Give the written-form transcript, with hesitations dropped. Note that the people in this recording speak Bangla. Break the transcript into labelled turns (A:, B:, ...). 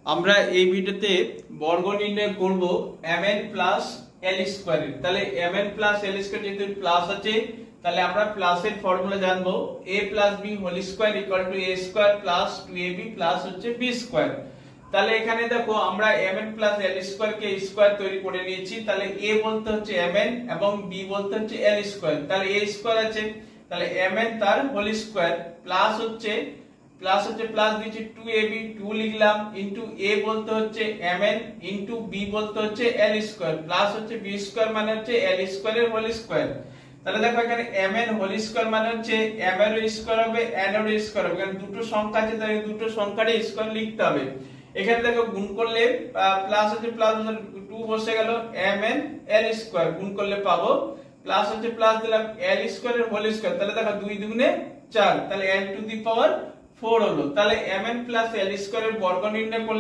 A: আমরা এই ভিডিওতে বর্গ নির্ণয় করব mn প্লাস l স্কয়ার। তাহলে mn প্লাস l স্কয়ার যেহেতু প্লাস আছে তাহলে আমরা প্লাসের ফর্মুলা জানবো a plus b whole square equal to a square plus 2ab plus হচ্ছে b স্কয়ার। তাহলে এখানে দেখো আমরা mn প্লাস l স্কয়ার কে স্কয়ার তৈরি করে নিয়েছি। তাহলে a বলতে হচ্ছে mn এবং b বলতে হচ্ছে l স্কয়ার। তাহলে a স্কয়ার আছে, তাহলে mn তার হোল স্কয়ার প্লাস হচ্ছে প্লাস দিচ্ছি 2ab 2 লিখলাম ইনটু a বলতে হচ্ছে mn ইনটু b বলতে হচ্ছে l স্কয়ার প্লাস হচ্ছে b স্কয়ার মানে হচ্ছে l স্কয়ারের হোল স্কয়ার। তাহলে দেখো এখানে mn হোল স্কয়ার মানে হচ্ছে m এর স্কয়ার হবে n এর স্কয়ার হবে, কারণ দুটো সংখ্যা আছে তাই দুটো সংখ্যারই স্কয়ার লিখতে হবে। এখানে দেখো গুণ করলে প্লাস হচ্ছে প্লাস 2 বসে গেল mn l স্কয়ার গুণ করলে পাবো প্লাস হচ্ছে প্লাস দিলাম l স্কয়ারের হোল স্কয়ার। তাহলে দেখো 2 দুগুণে 4, তাহলে l টু দি পাওয়ার 4 হলো। তাহলে mn প্লাস l স্কয়ারের বর্গ নির্ণয় করলে